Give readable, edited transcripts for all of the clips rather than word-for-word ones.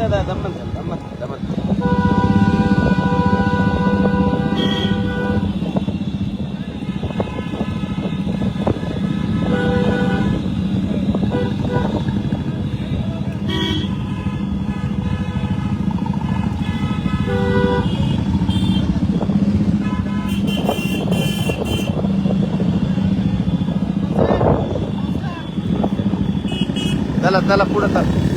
दादा दमन दमन दमन चला चला पुढे चला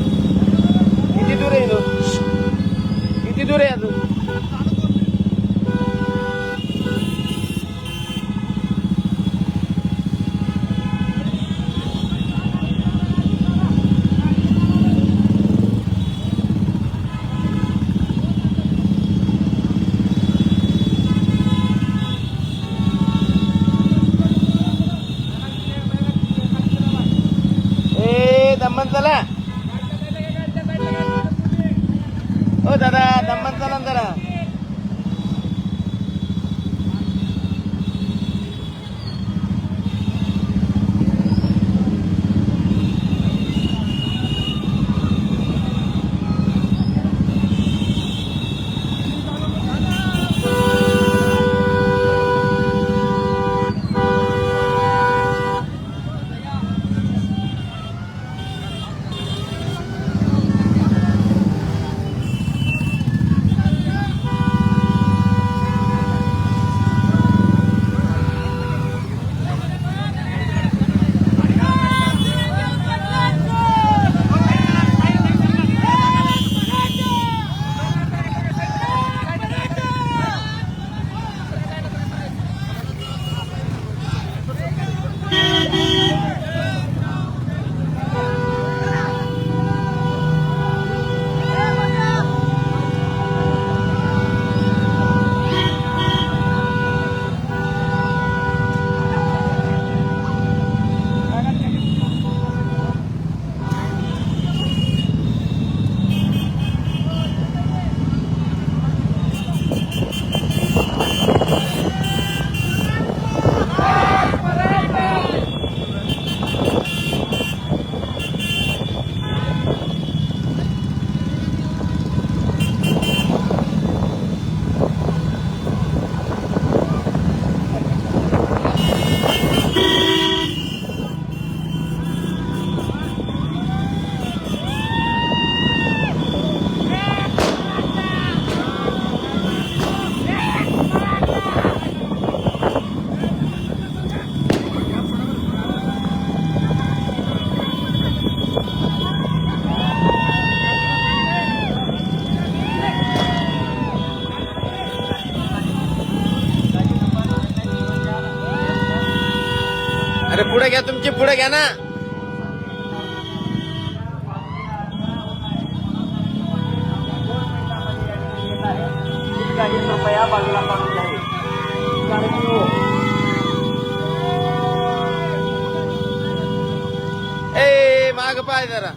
किती दूर आहे किती दूर आहे अजून दमन चला ओ दादा दमन चला जरा अरे पुढे घ्या तुमची पुढे घ्या ना कृपया बाजूला काढून जाईल ए माग पाय जरा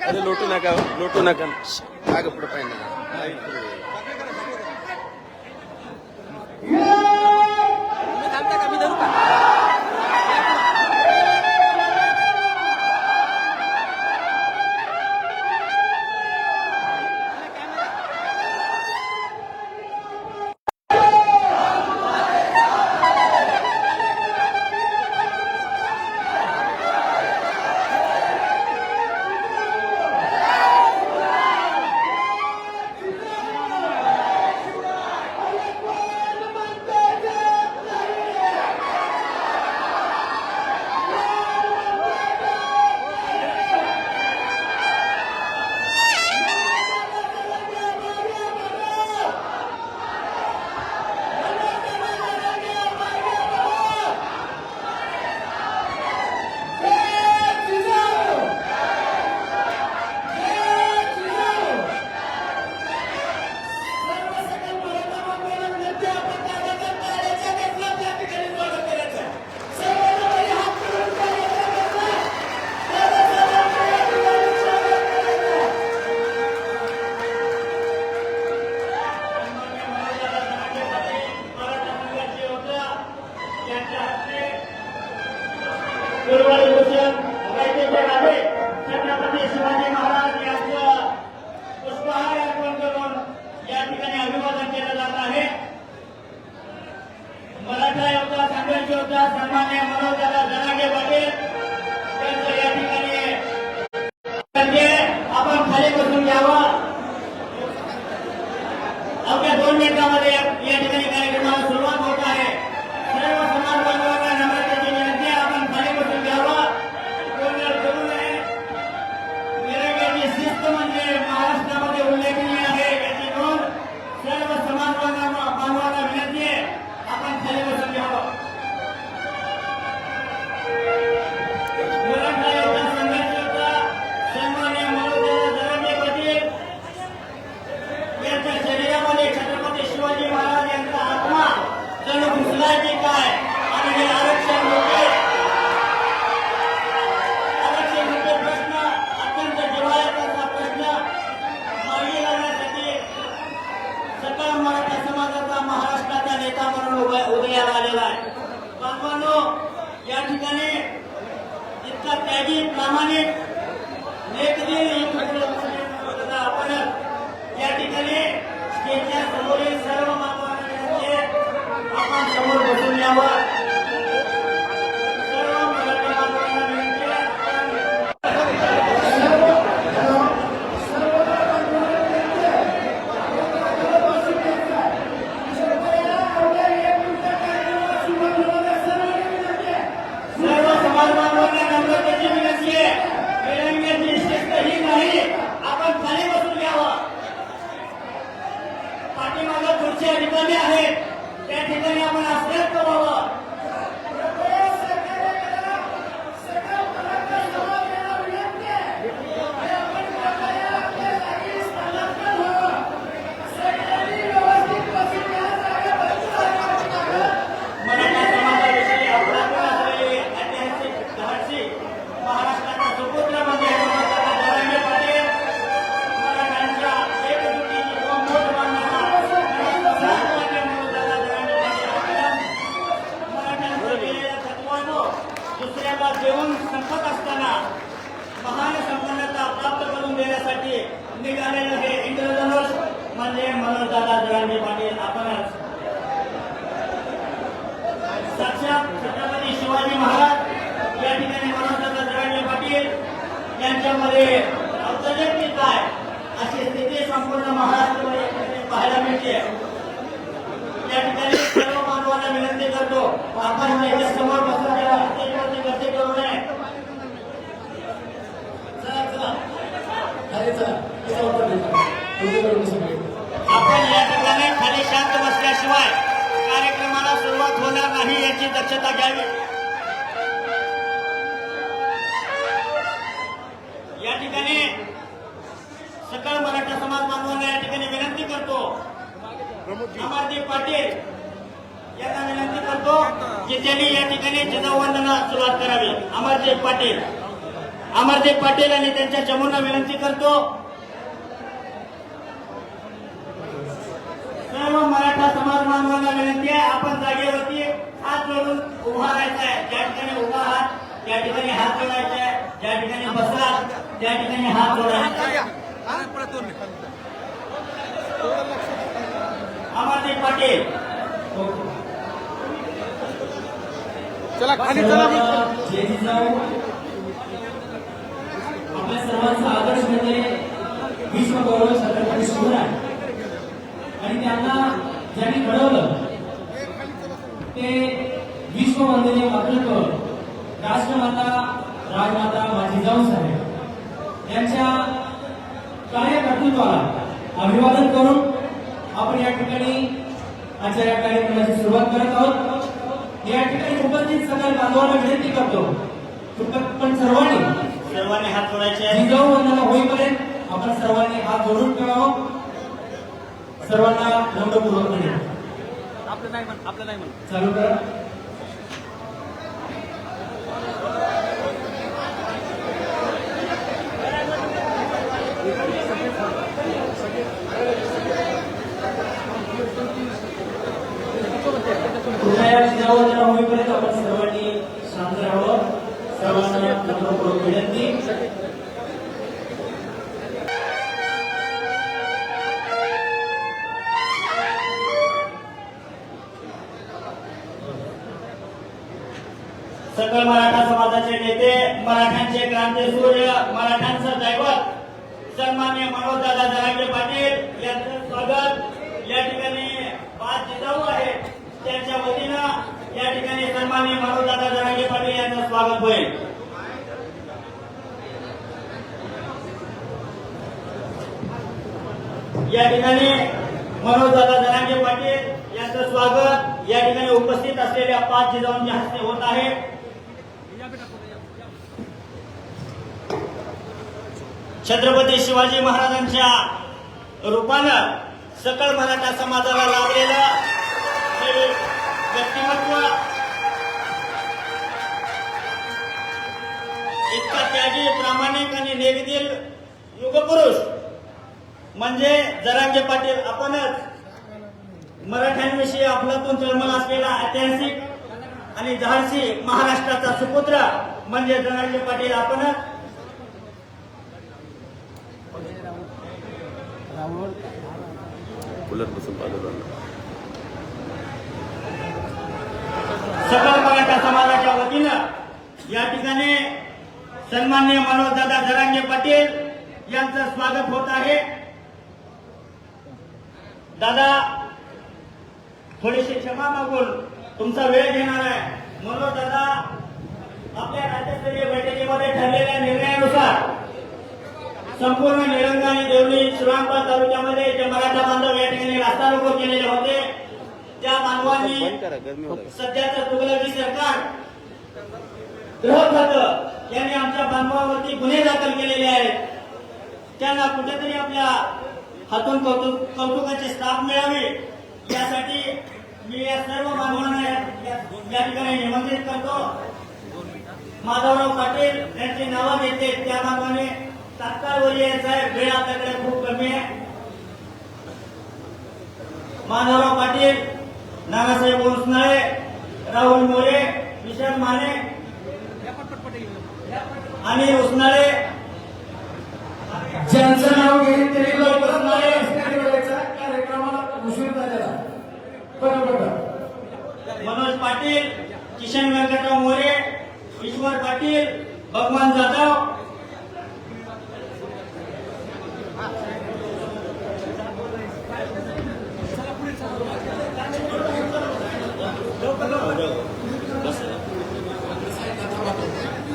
अरे लोटू नका माग पुढे पाहिजे कमी आहेत त्या ठिकाणी आपण आश्रय व्हावं. मराठा समाजाविषयी आपल्याकडे असलेली ऐतिहासिक धाडसी महाराष्ट्राचा सुपुत्र म्हणजे मनोजदादा जरांगे पाटील. मराठ्यांच्या एकजुटीची मोठ मानणारा म्हणजे मनोजदादा जरांगे पाटील. मराठ्यांचं केलेलं तत्वानं दुसऱ्याला देऊन संपत असताना महान संपन्नता प्राप्त करून देण्यासाठी निघालेलं हे इंद्रधनुष म्हणजे मनोजदादा जरांगे पाटील आपणच. साक्षात छत्रपती शिवाजी महाराज या ठिकाणी मनोजदादा जरांगे पाटील यांच्यामध्ये अवतरले की काय अशी स्थिती संपूर्ण महाराष्ट्रामध्ये पाहायला मिळते. या ठिकाणी सर्व मानवाला विनंती करतो आपण त्याच्या समोर बसून त्याला स्टेजवरती गर्दी करू नये. चला चला अरे चला तिचा उत्तर देतो. तुम्ही करून सगळे आपण या ठिकाणी खाली शांत बसल्याशिवाय कार्यक्रमाला सुरुवात होणार नाही याची दक्षता घ्यावी. या ठिकाणी सकळ मराठा समाज बांधवांना या ठिकाणी विनंती करतो. अमरदीप पाटील यांना विनंती करतो की त्यांनी या ठिकाणी जिजाऊवंदना सुरुवात करावी. अमरदीप पाटील आणि त्यांच्या चमूंना विनंती करतो. सर्व मराठा समाज बांधवांना विनंती आहे आपण जागेवरती हात जोडून उभा राहायचा आहे. ज्या ठिकाणी उभा आहात त्या ठिकाणी हात जोडायचा आहे. ज्या ठिकाणी बसला त्या ठिकाणी हात जोडायचा आहे. अमरदीप पाटील चला खाली चला. जे जिजाऊ आपल्या सर्वांचा आदर्श म्हणजे विश्वगौरव छत्रपती शिवराय आणि त्यांना ज्यांनी घडवलं ते विश्ववंदनीय मातृत्व राष्ट्रमाता राजमाता माझी जिजाऊ साहेब यांच्या कार्यकर्तृत्वाला अभिवादन करून आपण या ठिकाणी आजच्या या कार्यक्रमाची सुरुवात करत आहोत. या ठिकाणी उपस्थित सगळ्या बांधवांना विनंती करतो पण सर्वांनी हात जोडायचे आहे. जिजाऊ वंदना होईपर्यंत आपण सर्वांनी हात जोडून ठेवावं. सर्वांना गौरवपूर्वक आपलं नाही म्हण चालू करा. कृपया जिजाऊ वंदना होईपर्यंत आपण सर्वांनी शांत राहावं. सर्वांना गौरवपूर्वक विनंती. सकल मराठा समाजाचे नेते मराठ्यांचे क्रांतीसूर्य मराठ्यांचं दैवत सन्माननीय मनोजदादा जरांगे पाटील यांचं स्वागत या ठिकाणी 5 जिजाऊ आहेत त्यांच्या वतीनं या ठिकाणी सन्माननीय मनोजदादा जरांगे पाटील यांचं स्वागत होईल. या ठिकाणी मनोजदादा जरांगे पाटील यांचं स्वागत या ठिकाणी उपस्थित असलेल्या 5 जिजाऊंच्या हस्ते होत आहे. छत्रपती शिवाजी महाराजांच्या रूपानं सकल मराठा समाजाला लाभलेलं हे व्यक्तिमत्व इतका त्यागी प्रामाणिक आणि नेगदिल युगपुरुष म्हणजे जरांगे पाटील आपणच. मराठ्यांविषयी आपलातून जन्मला असलेला ऐतिहासिक आणि धाडसी महाराष्ट्राचा सुपुत्र म्हणजे जरांगे पाटील आपणच. सकल मराठा समाजाच्या वतीनं या ठिकाणी सन्माननीय मनोजदादा जरांगे पाटील यांचं स्वागत होत आहे. दादा थोडीशी क्षमा मागून तुमचा वेळ घेणार आहे. मनोजदादा आपल्या राज्यस्तरीय बैठकीमध्ये ठरलेल्या निर्णयानुसार संपूर्ण निलंगा आणि देवळी श्रीरामपूर तालुक्यामध्ये जे मराठा बांधव या ठिकाणी रास्ता रोको केलेले होते त्या मानवांनी बंद करा गरमी होत आहे. सध्याचं तुगलकी सरकार गृह खातं यांनी आमच्या बांधवावरती गुन्हे दाखल केलेले आहेत. त्यांना कुठेतरी आपल्या हातून कौतुकाची स्थाप मिळावी यासाठी मी या सर्व बांधवांना या ठिकाणी निमंत्रित करतो. माधवराव पाटील यांची नावं घेते त्याप्रमाणे तात्काळ वर यायचं आहे. वेळ आपल्याकडे खूप कमी आहे. माधवराव पाटील, नानासाहेब ओसनाळे, राहुल मोरे, विशाल माने आणि ओसनाळे ज्यांचं नाव घेईल ते कार्यक्रमाला उशीर झालेला. बरोबर. मनोज पाटील, किशन व्यंकटराव मोरे, ईश्वर पाटील, भगवान जाधव,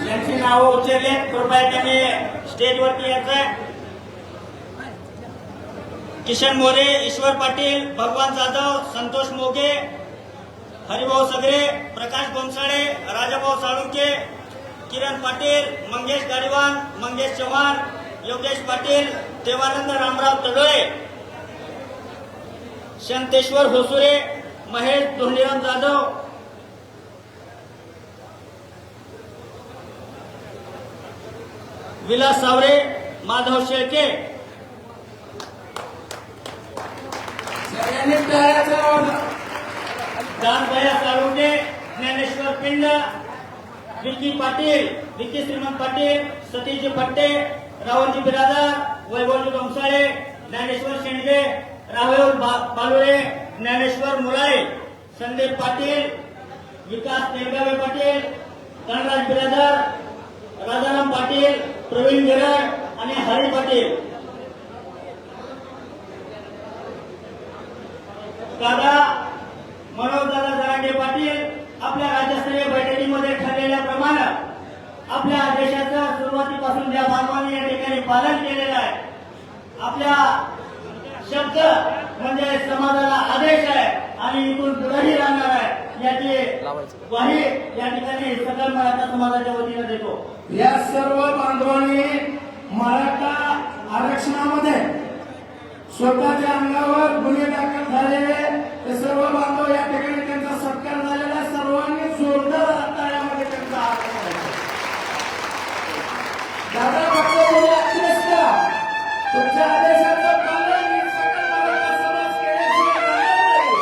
यांची नावं उच्चारले. कृपया त्यांनी स्टेजवरती यायचंय. किशन मोरे, ईश्वर पाटील, भगवान जाधव, संतोष मोगे, हरिभाऊ सगरे, प्रकाश गोमसाळे, राजाभाऊ साळुंके, किरण पाटील, मंगेश गाडीवान, मंगेश चव्हाण, योगेश पाटील, देवानंद रामराव तडोळे, शंतेश्वर होसुरे, महेश धोंडीराम जाधव, विलास सावरे, माधव शेळके, दानभया साळुंके, ज्ञानेश्वर पिंड, विकी पाटील, विकी श्रीमंत पाटील, सतीश फट्टे, राहुलजी बिरादार, वैभवजी गोमसाळे, ज्ञानेश्वर शेंडगे, राहुल बालुरे, ज्ञानेश्वर मुलाळे, संदीप पाटील, विकास नेलगावे पाटील, धनराज बिरादार, राजाराम पाटील, प्रवीण गिरड आणि हरी पाटील. दादा मनोजदादा जरांगे पाटील आपल्या राज्यस्तरीय बैठकीमध्ये ठरलेल्याप्रमाणे आपल्या आदेशाचं सुरुवातीपासून ज्या बांधवांनी या ठिकाणी पालन केलेलं आहे, आपल्या शब्द म्हणजे समाजाला आदेश आहे आणि इथून पुढेही राहणार आहे याची ग्वाही या ठिकाणी सकल मराठा समाजाच्या वतीनं देतो. या सर्व बांधवांनी मराठा आरक्षणामध्ये स्वतःच्या अंगावर गुन्हे दाखल झालेले ते सर्व बांधव या ठिकाणी त्यांचा सत्कार झालेला आहे. सर्वांनी जोरदार टाळ्यामध्ये त्यांचा हात उचलायचा. दादा फक्त बोलला का तुमच्या आदेशाचं पालन ही सकल मराठा समाज केल्याशिवाय राहणार नाही.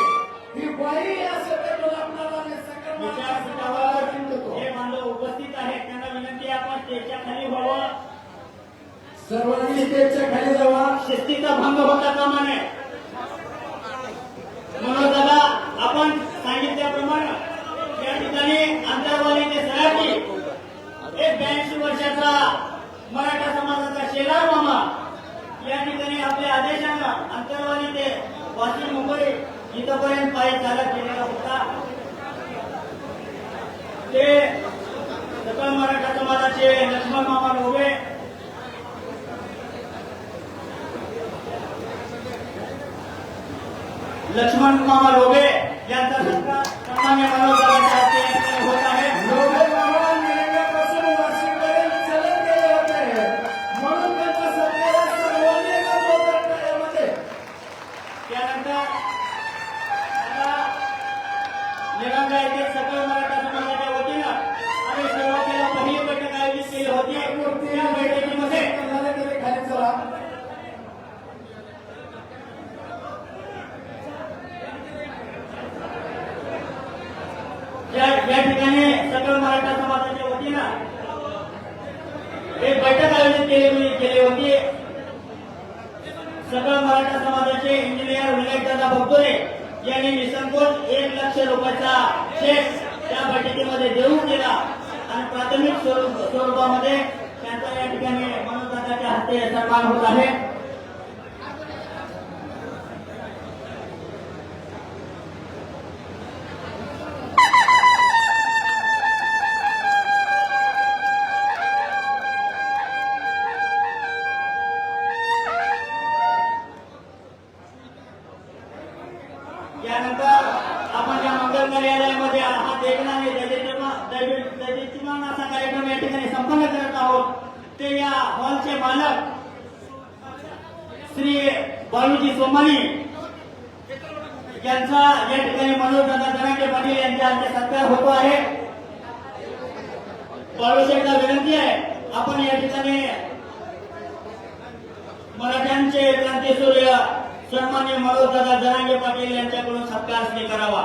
ही ग्वाही या सभेतून आपल्याला मी सकल मराठा समाजाला देतो. हे बांधव उपस्थित आहेत त्यांना विनंती आहे आपण स्टेजच्या खाली व्हावं. सर्वांनी स्टेजच्या खाली जावा. शिस्तीचा भंग होता कामा नये. म्हणून दादा आपण सांगितल्याप्रमाणे या ठिकाणी अंतरवाली ते सराठी एक 82 वर्षाचा मराठा समाजाचा शेलार मामा या ठिकाणी आपल्या आदेशानं अंतरवाली ते वाशिम मुंबई इथपर्यंत पायी चालत गेलेला होता. ते सकल मराठा समाजाचे लक्ष्मण मामा लोभे, लक्ष्मण मामा लोभे यांचा सत्कार सन्मान्य मनोजदादांच्या हस्ते होत आहे. लोभे बाबा निलंग्यापासून वाशीपर्यंत चलत गेले होते म्हणून त्यांचा सत्कार सर्वांनी करतो टाळ्यामध्ये. त्यानंतर निलंगा येथे सकल मराठा समाजाच्या वतीनं आम्ही सुरुवातीला पहिली बैठक आयोजित केली होती. त्या बैठकीमध्ये खाली चला. या ठिकाणी सकल मराठा समाजाच्या वतीनं एक बैठक आयोजित केली होती. सकल मराठा समाजाचे इंजिनियर विनायकदादा भगदोरे यांनी निसंकोच 1 लाख रुपयाचा चेक त्या बैठकीमध्ये देऊ केला आणि प्राथमिक स्वरूपामध्ये त्यांचा या ठिकाणी मनोजदादाच्या हस्ते सन्मान होत आहे. यानंतर सन्मान असा कार्यक्रम या ठिकाणी संपन्न करत आहोत ते या हॉलचे मालक श्री बाळूजी सोमानी यांचा या ठिकाणी मनोजदादा जरांगे पाटील यांच्या हस्ते सत्कार होतो आहे. बाळूशेठला विनंती आहे आपण या ठिकाणी मराठ्यांचे क्रांतीसूर्य सन्मान्य मनोजदादा जरांगे पाटील यांच्याकडून सत्कार स्वीकारावा.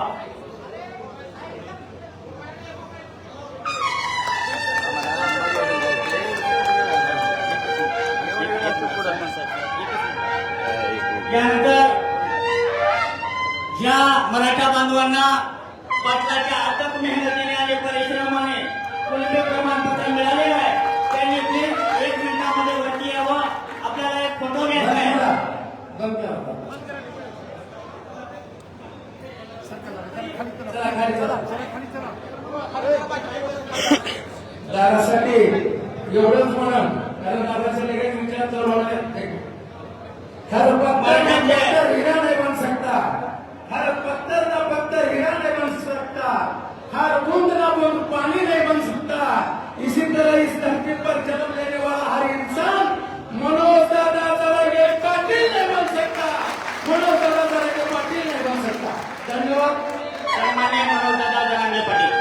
यानंतर ज्या मराठा बांधवांना पाटलाच्या अथक मेहनतीने आणि परिश्रमाने कुलबी प्रमाणपत्र मिळालेलं आहे त्यांनी प्लीज 1 मिनिटामध्ये वरती यावं. आपल्याला एक फोटो घ्यायचा आहे. दारासाठी एवढंच म्हणा कारण दारासाठी काही विचार चालू हर पत्थर हीरा नहीं बन सकता, हर पत्थर ना पत्थर हीरा नहीं बन सकता, हर बूंद ना बूंद पानी नहीं बन सकता. इसी तरह इस धरती पर जन्म लेने वाला हर इंसान मनोज दादा जरांगे पाटील नहीं बन सकता, मनोज दादा जरांगे पाटील नहीं बन सकता. धन्यवाद. सन्मान्य मनोजदादा जरांगे पाटील.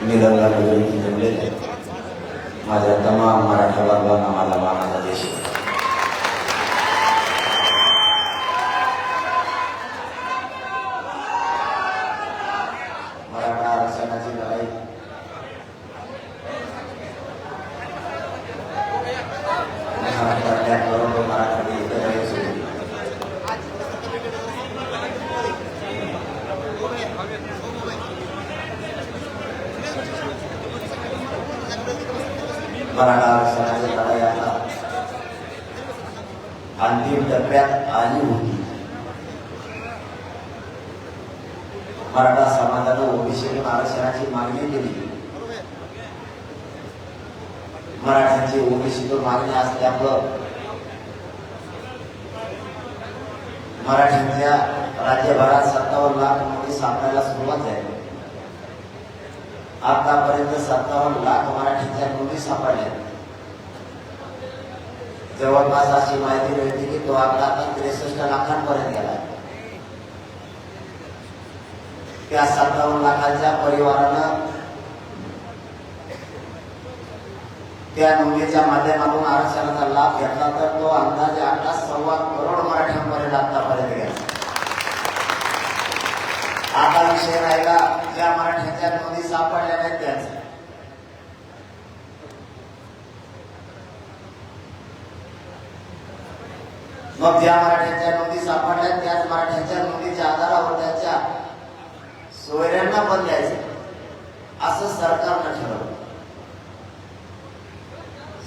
निरंगा नगरी जमलेले माझ्या तमाम मराठा बांधवांना माझा मानाचा देश. मराठा आरक्षणाची लढाई करोडो मराठी एकत्र सुरू. मराठा आरक्षणाची लढाई आता अंतिम टप्प्यात आली होती. मराठा समाजानं ओबीसीतून आरक्षणाची मागणी केली. मराठ्यांची ओबीसीतून मागणी असल्यामुळं मराठ्यांच्या राज्यभरात 57 लाख नोंदी सापडायला सुरुवात झाली. आतापर्यंत 57 लाख मराठ्यांच्या नोंदी सापडल्या. जवळपास अशी माहिती मिळते की तो आकडा आता 63 लाखांपर्यंत गेला. त्या 57 लाखांच्या परिवारानं त्या नोंदीच्या माध्यमातून आरक्षणाचा लाभ घेतला तर तो अंदाजे आकडा 1.25 करोड मराठ्यांपर्यंत आतापर्यंत गेला. आता विषय राहिला ज्या मराठ्यांच्या नोंदी सापडल्या नाहीत त्यांचा. मग ज्या मराठ्यांच्या नोंदी सापडल्या त्याच मराठ्यांच्या नोंदीच्या आधारावर त्यांच्या सोयऱ्यांना पण द्यायचं असं सरकारनं ठरवलं.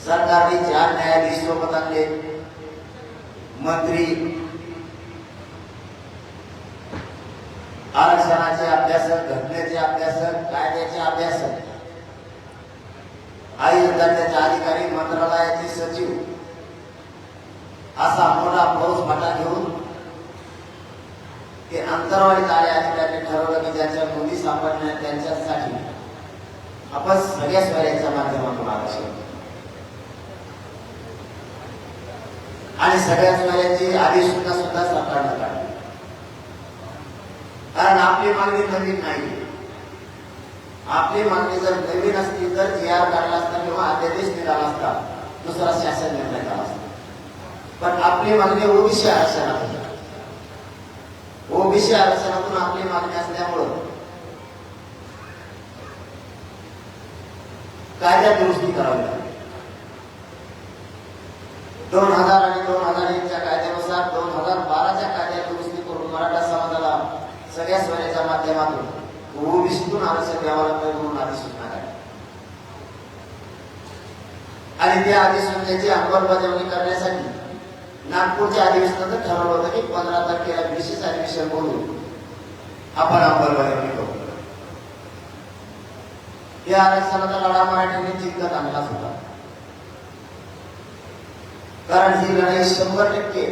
सरकारने 4 न्यायाधीश सोबत आणले, मंत्री, आरक्षणाचे अभ्यासक, घटनेचे अभ्यासक, कायद्याचे अभ्यासक, आयुष दर्जाचे अधिकारी, मंत्रालयाचे सचिव असा मोठा फौजफाटा घेऊन ते अंतरवालीत आले आणि त्यांनी ठरवलं की ज्यांच्या नोंदी सापडल्या त्यांच्यासाठी आपण सगळ्या सोयऱ्यांच्या माध्यमातून आरक्षण आणि सगळ्या सोयऱ्यांची अधिसूचना सुद्धा सरकारनं काढली. कारण आपली मागणी नवीन नाही. आपली मागणी जर नवीन असती तर GR काढला असता किंवा अध्यादेश निघाला असता, दुसरा शासन निर्णय झाला असता. पण आपली मागणी ओबीसी आरक्षणातून, ओबीसी आरक्षणातून आपली मागणी असल्यामुळं कायद्यात दुरुस्ती करावी लागली. 2000 आणि 2001च्या कायद्यानुसार 2012च्या कायद्यात दुरुस्ती करून मराठा समाजाला सगळ्या सोयऱ्याच्या माध्यमातून ओबीसीतून आरक्षण द्यावं लागतं म्हणून अधिसूचना काढली. आणि त्या अधिसूचनेची अंमलबजावणी करण्यासाठी नागपूरच्या अधिवेशनात ठरवलं होतं की 15 तारखेला विशेष अधिवेशन बोलून आपण अंमलबजावणी करू. या आरक्षणाचा लढा मराठ्यांनी जिंकत आणलाच होता. कारण ही लढाई 100%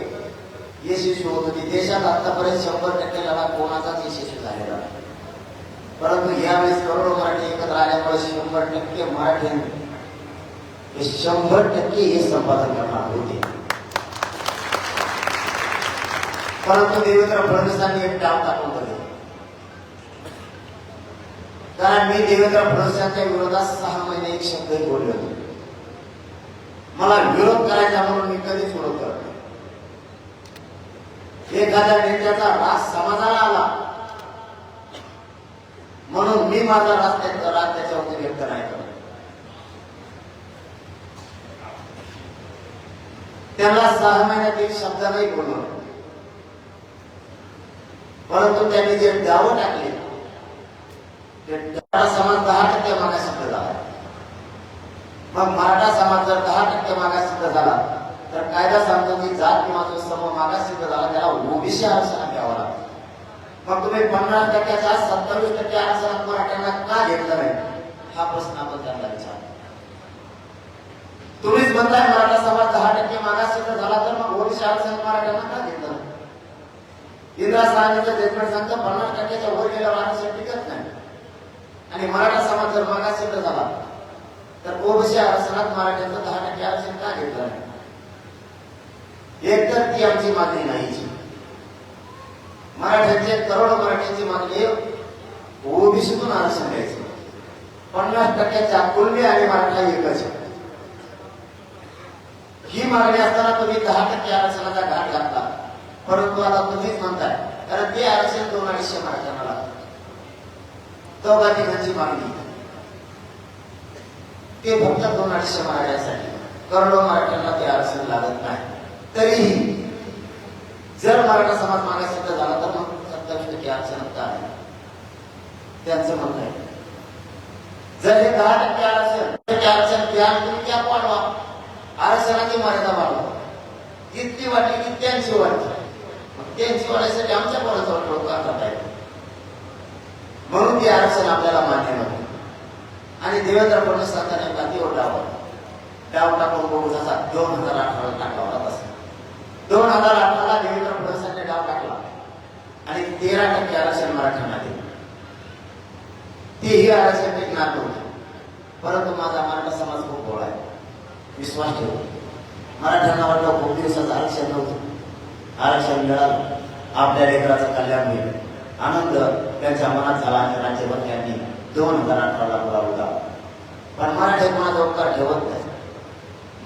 यशस्वी होत होती. देशात आतापर्यंत 100% लढा कोणाचाच यशस्वी झालेला नाही. परंतु यावेळेस करोडो मराठी एकत्र आल्यामुळे 100% मराठ्यांनी 100% हे संपादन करणार होते. परंतु देवेंद्र फडणवीसांनी एक डाव टाकून बघितले. कारण मी देवेंद्र फडणवीसांच्या विरोधात 6 महिने एक शब्दही बोललो होतो. मला विरोध करायचा म्हणून मी कधीच विरोध करत नाही. एखाद्या नेत्याचा राग समाजाला आला म्हणून मी माझा राग त्याच्यावरती व्यक्त नाही करत. त्याला 6 महिन्यात एक शब्द नाही बोललो. परंतु त्यांनी जे डाव टाकले ते मराठा समाज 10% मागासवर्गीय झाला. मग मराठा समाज जर 10% मागासवर्गीय झाला तर कायदा सांगतो की जात किंवा जो समूह मागासवर्गीय झाला त्याला ओबीसी आरक्षण द्यावं लागतं. मग तुम्ही 50%च्या 27% आरक्षणात मराठ्यांना का घेतलं नाही हा प्रश्न आपण त्यांना विचारला. तुम्हीच म्हणताय मराठा समाज 10% मागासवर्गीय झाला तर मग ओबीसी आरक्षण मराठ्यांना का घेतलं नाही? इंदिरा साहनीचं जजमेंट सांगतं 50%च्या वर गेल्यावर आरक्षण टिकत नाही. आणि मराठा समाज जर मागासवर्गीय झाला तर ओबीसी आरक्षणात मराठ्यांचं 10% आरक्षण का घेतलं नाही? एक तर ती आमची मागणी नाही. मराठ्यांचे करोडो मराठ्यांची मागणी ओबीसीतून आरक्षण द्यायचं. 50%च्या कुणबी आणि मराठा एकच. ही मागणी असताना तुम्ही 10% आरक्षणाचा घाट घातला. परंतु आता तुम्हीच म्हणताय कारण ते आरक्षण 2-250 मराठ्यांना लागतं. चौघांची मागणी ते फक्त 2-250 मराठ्यांसाठी. करोडो मराठ्यांना ते आरक्षण लागत नाही. तरीही जर मराठा समाज मागासवर्गीय झाला तर मग 27% आरक्षण का आहे त्यांचं म्हणणं आहे. जर हे 10% आरक्षण द्या तुम्ही त्या वाढवा. आरक्षणाची मर्यादा वाढवा. इतकी वाटली की त्यांची वाढली. मग त्यांची वाढायसाठी आमच्या पोराजवळ लोक करतात आहेत. म्हणून ते आरक्षण आपल्याला मान्य नव्हतं. आणि देवेंद्र फडणवीस सरकारने बाकीवर डाव टाकून बघू जसा 2018 टाकला होता तसा 2018 देवेंद्र फडणवीसांनी डाव टाकला आणि 13% आरक्षण मराठ्यांना दिलं. तेही आरक्षण टिकणार नव्हते. परंतु माझा मराठा समाज खूप गोळा आहे. विश्वास ठेवतो. मराठ्यांना वाटलं खूप दिवसाचं आरक्षण नव्हतं. आरक्षण मिळालं. आपल्या लेकराचं कल्याण होईल. आनंद त्यांच्या मनात झाला आणि राज्यभर त्यांनी 2018 बोलावला. पण मराठी कोणाचा उपकार ठेवत नाही.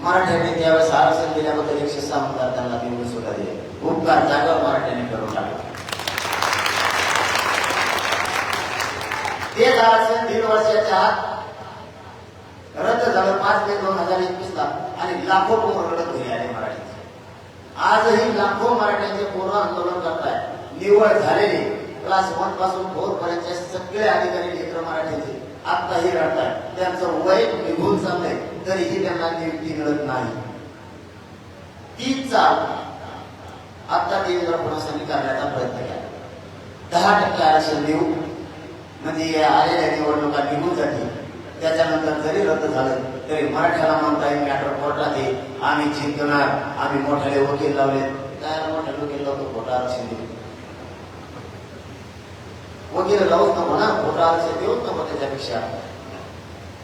मराठ्यांनी त्यावेळेस आरक्षण दिल्याबद्दल 106 आमदार त्यांना निवडून सुद्धा दिले. उपकार जागेवर मराठ्यांनी करून टाकला. तेच आरक्षण 1.5 वर्षाच्या आत रद्द झालं 5 मे 2021 आणि लाखो पोरं रद्द घरी आले मराठ्यांचे. आजही लाखो मराठ्यांचे पोरं आंदोलन करतायत. निवड झालेले क्लास 1 पासून 4 पर्यंतचे सगळे अधिकारी लेकर मराठ्यांचे आताही रडतायत. त्यांचं वय निघून चाललंय तरीही त्यांना नियुक्ती मिळत नाही. तीच चाल आता देवेंद्र फडणवीसांनी करण्याचा प्रयत्न केला. 10% आरक्षण देऊ म्हणजे आलेल्या निवडणुका निघून जातील. त्याच्यानंतर जरी रद्द झालं तरी मराठ्याला म्हणता येईल मॅटर कोर्टात आहे. आम्ही जिंकणार. आम्ही मोठ्याले वकील लावले. काय मोठ्याले वकील लावतो खोटं आरक्षण देऊ. वगैरे लावूच नको ना. खोटं आरक्षण देऊच नको त्याच्यापेक्षा.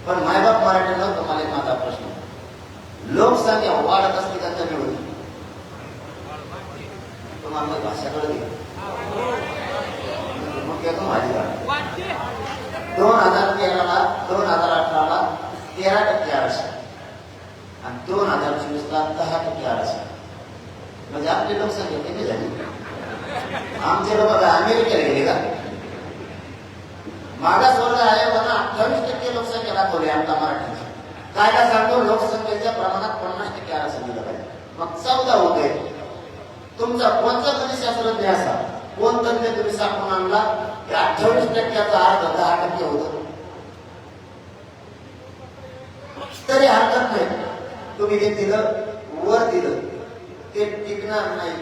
पण मायबाप मराठ्यांना तुम्हाला माझा प्रश्न लोकसंख्या वाढत असली का कमी होती? तुम्हाला भाषा कळली मग येतो माझी वाढ. 2013ला 2018ला 13% आरक्षण आणि 2024ला 10% आरक्षण. म्हणजे आपली लोकसंख्या कमी झाली. आमचे लोक अमेरिकेला गेले का? मागासवर्ग आयोगानं 28% लोकसंख्या दाखवली आमच्या मराठ्यांची. कायदा सांगतो लोकसंख्येच्या प्रमाणात 50% आरक्षण दिलं पाहिजे. मग 14 होते. तुमचा कोणता तरी शास्त्रज्ञ असा कोण तज्ञ तुम्ही सांगून आणला की 28%चा अर्थ 10% होतं. तरी हरकत नाही. तुम्ही हे दिलं वर दिलं ते टिकणार नाही.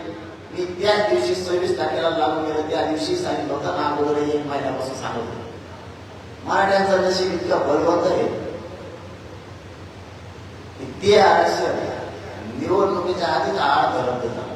मी त्याच दिवशी 26 तारखेला लागू केलं. त्या दिवशी सांगितलं होतं ना अगोदर 1 महिन्यापासून सांगत होतो. मराठ्यांचं नशीब इतकं बलवंत आहे की ते आरक्षण निवडणुकीच्या आधीच आड धरत होतं.